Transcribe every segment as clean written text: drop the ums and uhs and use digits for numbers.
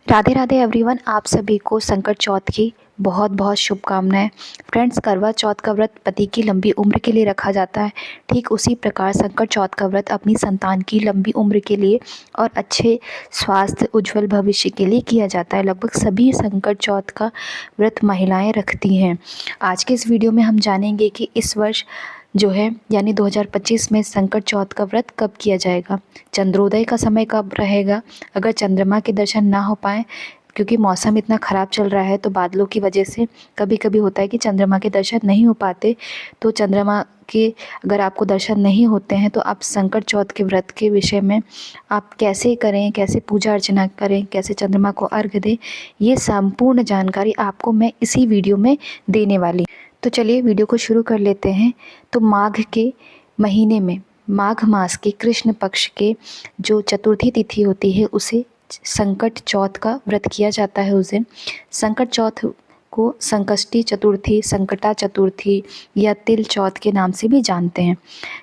Radhe Radhe everyone. आप सभी को संकट चौथ की बहुत बहुत शुभकामनाएं। फ्रेंड्स, करवा चौथ का व्रत पति की लंबी उम्र के लिए रखा जाता है। ठीक उसी प्रकार संकट चौथ का व्रत अपनी संतान की लंबी उम्र के लिए और अच्छे स्वास्थ्य उज्जवल भविष्य के लिए किया जाता है। लगभग सभी संकट चौथ का व्रत महिलाएं रखती हैं। आज के इस वीडियो में हम जानेंगे कि इस वर्ष जो है यानी 2025 में संकट चौथ का व्रत कब किया जाएगा, चंद्रोदय का समय कब रहेगा, अगर चंद्रमा के दर्शन ना हो पाए क्योंकि मौसम इतना ख़राब चल रहा है तो बादलों की वजह से कभी कभी होता है कि चंद्रमा के दर्शन नहीं हो पाते। तो चंद्रमा के अगर आपको दर्शन नहीं होते हैं तो आप संकट चौथ के व्रत के विषय में आप कैसे करें, कैसे पूजा अर्चना करें, कैसे चंद्रमा को अर्घ्य दें, ये संपूर्ण जानकारी आपको मैं इसी वीडियो में देने वाली। तो चलिए वीडियो को शुरू कर लेते हैं। तो माघ के महीने में, माघ मास के कृष्ण पक्ष के जो चतुर्थी तिथि होती है उसे संकट चौथ का व्रत किया जाता है। उस दिन संकट चौथ को संकष्टी चतुर्थी, संकटा चतुर्थी या तिल चौथ के नाम से भी जानते हैं।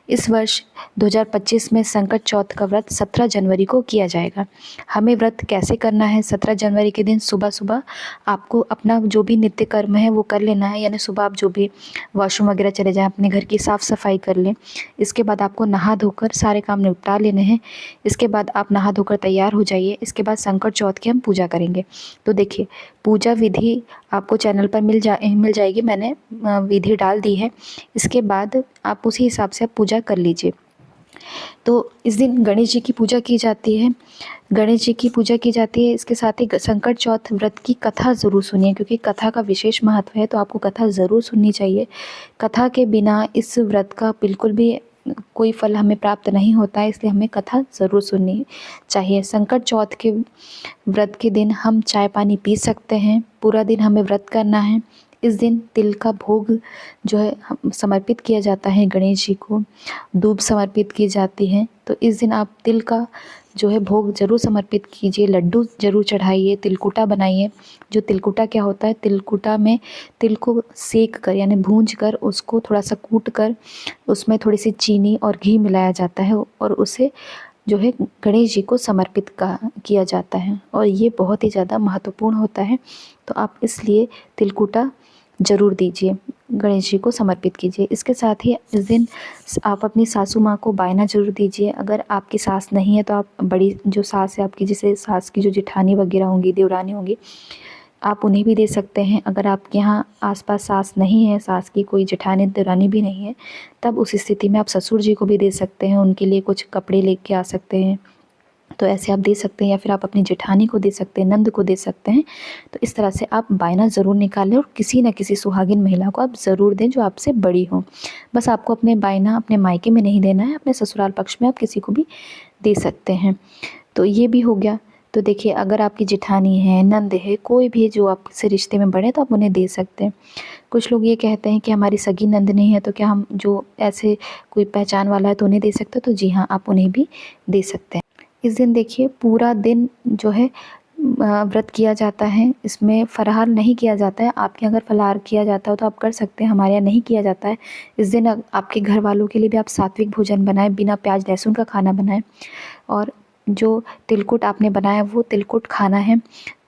इस वर्ष 2025 में संकट चौथ का व्रत 17 जनवरी को किया जाएगा। हमें व्रत कैसे करना है? 17 जनवरी के दिन सुबह सुबह आपको अपना जो भी नित्य कर्म है वो कर लेना है। यानी सुबह आप जो भी वॉशरूम वगैरह चले जाएं, अपने घर की साफ़ सफाई कर लें। इसके बाद आपको नहा धोकर सारे काम निपटा लेने हैं। इसके बाद आप नहा धोकर तैयार हो जाइए। इसके बाद संकट चौथ की हम पूजा करेंगे। तो देखिए, पूजा विधि आपको चैनल पर मिल जाएगी। मैंने विधि डाल दी है। इसके बाद आप उसी हिसाब से आप पूजा कर लीजिए। तो इस दिन गणेश जी की पूजा की जाती है। गणेश जी की पूजा की जाती है। इसके साथ ही संकट चौथ व्रत की कथा ज़रूर सुनिए क्योंकि कथा का विशेष महत्व है। तो आपको कथा ज़रूर सुननी चाहिए। कथा के बिना इस व्रत का बिल्कुल भी कोई फल हमें प्राप्त नहीं होता है, इसलिए हमें कथा ज़रूर सुननी चाहिए। संकट चौथ के व्रत के दिन हम चाय पानी पी सकते हैं। पूरा दिन हमें व्रत करना है। इस दिन तिल का भोग जो है समर्पित किया जाता है गणेश जी को, दूब समर्पित की जाती है। तो इस दिन आप तिल का जो है भोग ज़रूर समर्पित कीजिए, लड्डू ज़रूर चढ़ाइए, तिलकुटा बनाइए। जो तिलकुटा क्या होता है? तिलकुटा में तिल को सेक कर यानी भूंज कर उसको थोड़ा सा कूट कर उसमें थोड़ी सी चीनी और घी मिलाया जाता है और उसे जो है गणेश जी को समर्पित किया जाता है और ये बहुत ही ज़्यादा महत्वपूर्ण होता है। तो आप इसलिए तिलकुटा ज़रूर दीजिए, गणेश जी को समर्पित कीजिए। इसके साथ ही इस दिन आप अपनी सासू माँ को बायना ज़रूर दीजिए। अगर आपकी सास नहीं है तो आप बड़ी जो सास है आपकी, जिसे सास की जो जेठानी वगैरह होंगी, देवरानी होंगी, आप उन्हें भी दे सकते हैं। अगर आपके यहाँ आसपास सास नहीं है, सास की कोई जेठानी देवरानी भी नहीं है, तब उस स्थिति में आप ससुर जी को भी दे सकते हैं। उनके लिए कुछ कपड़े लेके आ सकते हैं, तो ऐसे आप दे सकते हैं। या फिर आप अपनी जेठानी को दे सकते हैं, नंद को दे सकते हैं। तो इस तरह से आप बायना ज़रूर निकालें और किसी न किसी सुहागिन महिला को आप ज़रूर दें जो आपसे बड़ी हो। बस आपको अपने बायना अपने मायके में नहीं देना है, अपने ससुराल पक्ष में आप किसी को भी दे सकते हैं। तो ये भी हो गया। तो देखिए, अगर आपकी जेठानी है, नंद है, कोई भी जो आपसे रिश्ते में बड़े तो आप उन्हें दे सकते हैं। कुछ लोग ये कहते हैं कि हमारी सगी नंद नहीं है तो क्या हम जो ऐसे कोई पहचान वाला है तो उन्हें दे सकते हो? तो जी हाँ, आप उन्हें भी दे सकते हैं। इस दिन देखिए पूरा दिन जो है व्रत किया जाता है। इसमें फलाहार नहीं किया जाता है। आपके अगर फलाहार किया जाता हो तो आप कर सकते हैं, हमारे यहाँ नहीं किया जाता है। इस दिन आपके घर वालों के लिए भी आप सात्विक भोजन बनाएं, बिना प्याज लहसुन का खाना बनाएं और जो तिलकुट आपने बनाया वो तिलकुट खाना है।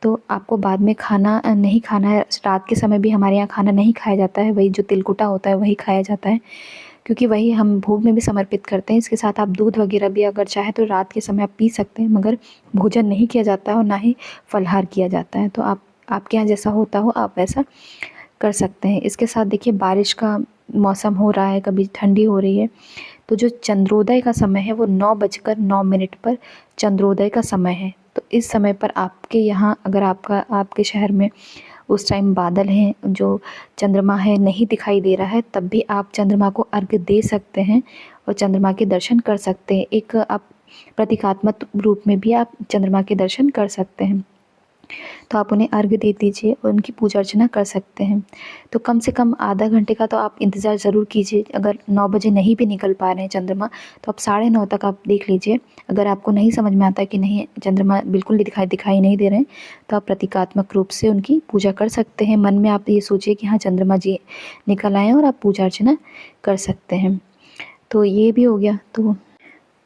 तो आपको बाद में खाना नहीं खाना है। रात के समय भी हमारे यहाँ खाना नहीं खाया जाता है, वही जो तिलकुटा होता है वही खाया जाता है क्योंकि वही हम भोग में भी समर्पित करते हैं। इसके साथ आप दूध वगैरह भी अगर चाहे तो रात के समय आप पी सकते हैं, मगर भोजन नहीं किया जाता है और ना ही फलाहार किया जाता है। तो आप आपके यहाँ जैसा होता हो आप वैसा कर सकते हैं। इसके साथ देखिए, बारिश का मौसम हो रहा है, कभी ठंडी हो रही है, तो जो चंद्रोदय का समय है वो 9:09 पर चंद्रोदय का समय है। तो इस समय पर आपके यहाँ अगर आपके शहर में उस टाइम बादल हैं, जो चंद्रमा है नहीं दिखाई दे रहा है, तब भी आप चंद्रमा को अर्घ्य दे सकते हैं और चंद्रमा के दर्शन कर सकते हैं। एक आप प्रतीकात्मक रूप में भी आप चंद्रमा के दर्शन कर सकते हैं। तो आप उन्हें अर्घ्य दे दीजिए और उनकी पूजा अर्चना कर सकते हैं। तो कम से कम आधा घंटे का तो आप इंतज़ार ज़रूर कीजिए। अगर 9 बजे नहीं भी निकल पा रहे हैं चंद्रमा, तो आप 9:30 तक आप देख लीजिए। अगर आपको नहीं समझ में आता कि नहीं चंद्रमा बिल्कुल दिखाई नहीं दे रहे हैं, तो आप प्रतीकात्मक रूप से उनकी पूजा कर सकते हैं। मन में आप ये सोचिए कि हाँ चंद्रमा जी निकल आए और आप पूजा अर्चना कर सकते हैं। तो ये भी हो गया। तो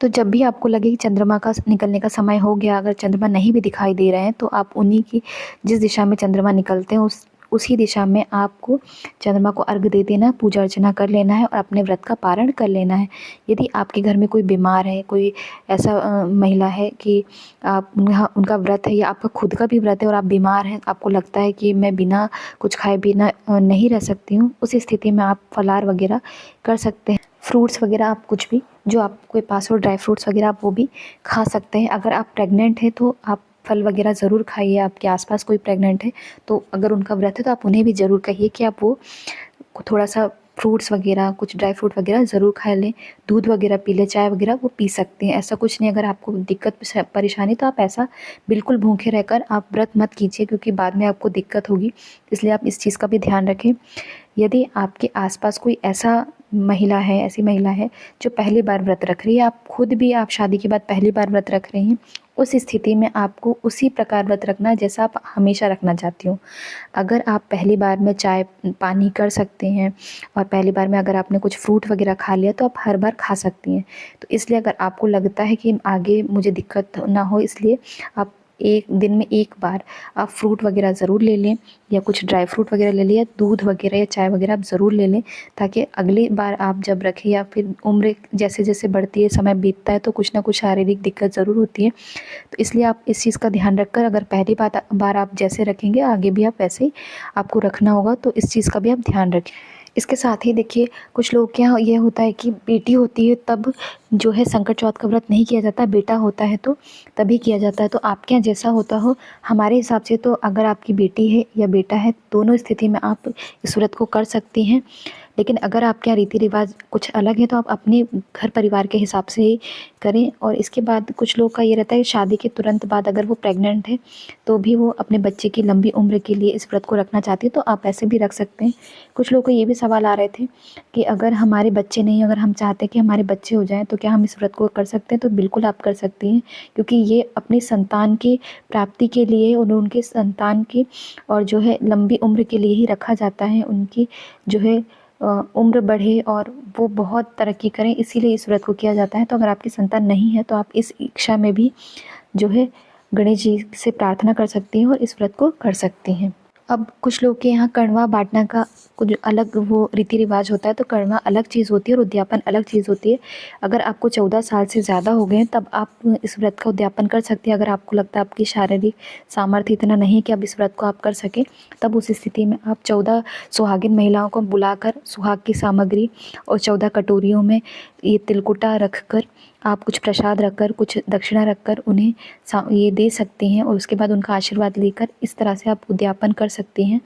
तो जब भी आपको लगे कि चंद्रमा का निकलने का समय हो गया, अगर चंद्रमा नहीं भी दिखाई दे रहे हैं तो आप उन्हीं की जिस दिशा में चंद्रमा निकलते हैं उसी दिशा में आपको चंद्रमा को अर्घ दे देना है, पूजा अर्चना कर लेना है और अपने व्रत का पारण कर लेना है। यदि आपके घर में कोई बीमार है, कोई ऐसा महिला है कि आप उनका व्रत है या आपका खुद का भी व्रत है और आप बीमार हैं, आपको लगता है कि मैं बिना कुछ खाए बिना नहीं रह सकती हूँ, उस स्थिति में आप फलाहार वगैरह कर सकते हैं। फ्रूट्स वगैरह आप कुछ भी जो आपके पास हो, ड्राई फ्रूट्स वगैरह आप वो भी खा सकते हैं। अगर आप प्रेग्नेंट हैं तो आप फल वगैरह ज़रूर खाइए। आपके आसपास कोई प्रेग्नेंट है तो अगर उनका व्रत है तो आप उन्हें भी ज़रूर कहिए कि आप वो थोड़ा सा फ्रूट्स वगैरह, कुछ ड्राई फ्रूट वगैरह ज़रूर खा लें, दूध वगैरह पी लें, चाय वगैरह वो पी सकते हैं। ऐसा कुछ नहीं, अगर आपको दिक्कत परेशानी तो आप ऐसा बिल्कुल भूखे रहकर आप व्रत मत कीजिए, क्योंकि बाद में आपको दिक्कत होगी। इसलिए आप इस चीज़ का भी ध्यान रखें। यदि आपके आसपास कोई ऐसी महिला है जो पहली बार व्रत रख रही है, आप खुद भी आप शादी के बाद पहली बार व्रत रख रही हैं, उस स्थिति में आपको उसी प्रकार व्रत रखना है जैसा आप हमेशा रखना चाहती हो। अगर आप पहली बार में चाय पानी कर सकते हैं और पहली बार में अगर आपने कुछ फ्रूट वगैरह खा लिया तो आप हर बार खा सकती हैं। तो इसलिए अगर आपको लगता है कि आगे मुझे दिक्कत ना हो, इसलिए आप एक दिन में एक बार आप फ्रूट वगैरह ज़रूर ले लें या कुछ ड्राई फ्रूट वगैरह ले लें या दूध वगैरह या चाय वगैरह आप ज़रूर ले लें, ताकि अगली बार आप जब रखें या फिर उम्र जैसे जैसे बढ़ती है, समय बीतता है तो कुछ ना कुछ शारीरिक दिक्कत ज़रूर होती है। तो इसलिए आप इस चीज़ का ध्यान रखकर अगर पहली बार आप जैसे रखेंगे आगे भी आप वैसे ही आपको रखना होगा, तो इस चीज़ का भी आप ध्यान रखें। इसके साथ ही देखिए, कुछ लोग के यहाँ ये होता है कि बेटी होती है तब जो है संकट चौथ का व्रत नहीं किया जाता, बेटा होता है तो तभी किया जाता है। तो आपके यहाँ जैसा होता हो, हमारे हिसाब से तो अगर आपकी बेटी है या बेटा है, दोनों स्थिति में आप इस व्रत को कर सकती हैं। लेकिन अगर आपके यहाँ रीति रिवाज कुछ अलग है तो आप अपने घर परिवार के हिसाब से ही करें। और इसके बाद कुछ लोग का ये रहता है कि शादी के तुरंत बाद अगर वो प्रेग्नेंट है तो भी वो अपने बच्चे की लंबी उम्र के लिए इस व्रत को रखना चाहती है, तो आप ऐसे भी रख सकते हैं। कुछ लोगों को ये भी सवाल आ रहे थे कि अगर हमारे बच्चे नहीं, अगर हम चाहते हैं कि हमारे बच्चे हो जाएं तो क्या हम इस व्रत को कर सकते हैं? तो बिल्कुल आप कर सकती हैं, क्योंकि ये अपनी संतान की प्राप्ति के लिए और उनके संतान की और जो है लंबी उम्र के लिए ही रखा जाता है। उनकी जो है उम्र बढ़े और वो बहुत तरक्की करें, इसीलिए इस व्रत को किया जाता है। तो अगर आपकी संतान नहीं है तो आप इस इच्छा में भी जो है गणेश जी से प्रार्थना कर सकती हैं और इस व्रत को कर सकती हैं। अब कुछ लोग के यहाँ कड़वा बाँटना का कुछ अलग वो रीति रिवाज होता है, तो कड़वा अलग चीज़ होती है और उद्यापन अलग चीज़ होती है। अगर आपको 14 साल से ज़्यादा हो गए हैं तब आप इस व्रत का उद्यापन कर सकते हैं। अगर आपको लगता है आपकी शारीरिक सामर्थ्य इतना नहीं है कि अब इस व्रत को आप कर सकें, तब उस स्थिति में आप 14 सुहागिन महिलाओं को बुलाकर सुहाग की सामग्री और 14 कटोरियों में ये तिलकुटा रखकर, आप कुछ प्रसाद रखकर, कुछ दक्षिणा रखकर उन्हें ये दे सकती हैं और उसके बाद उनका आशीर्वाद लेकर इस तरह से आप उद्यापन कर सकती हैं।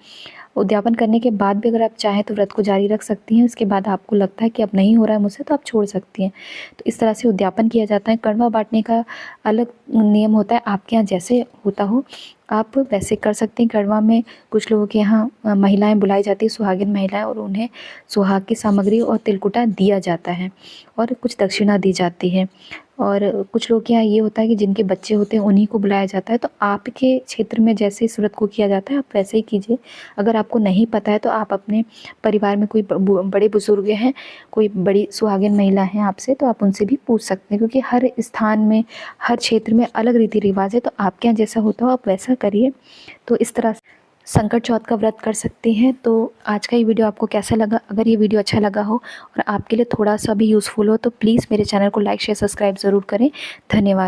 उद्यापन करने के बाद भी अगर आप चाहें तो व्रत को जारी रख सकती हैं। उसके बाद आपको लगता है कि अब नहीं हो रहा है मुझसे, तो आप छोड़ सकती हैं। तो इस तरह से उद्यापन किया जाता है। कड़वा बाँटने का अलग नियम होता है, आपके यहाँ जैसे होता हो आप वैसे कर सकते हैं। कड़वा में कुछ लोगों के यहाँ महिलाएं बुलाई जाती है, सुहागिन महिलाएं, और उन्हें सुहाग की सामग्री और तिलकुटा दिया जाता है और कुछ दक्षिणा दी जाती है। और कुछ लोग के यहाँ ये होता है कि जिनके बच्चे होते हैं उन्हीं को बुलाया जाता है। तो आपके क्षेत्र में जैसे इस व्रत को किया जाता है आप वैसे ही कीजिए। अगर आपको नहीं पता है तो आप अपने परिवार में कोई बड़े बुजुर्ग हैं, कोई बड़ी सुहागिन महिला हैं आपसे, तो आप उनसे भी पूछ सकते हैं, क्योंकि हर स्थान में, हर क्षेत्र में अलग रीति रिवाज है। तो आपके यहाँ जैसा होता हो आप वैसा करिए। तो इस तरह से संकट चौथ का व्रत कर सकते हैं। तो आज का ये वीडियो आपको कैसा लगा? अगर ये वीडियो अच्छा लगा हो और आपके लिए थोड़ा सा भी यूज़फुल हो तो प्लीज़ मेरे चैनल को लाइक शेयर सब्सक्राइब ज़रूर करें। धन्यवाद।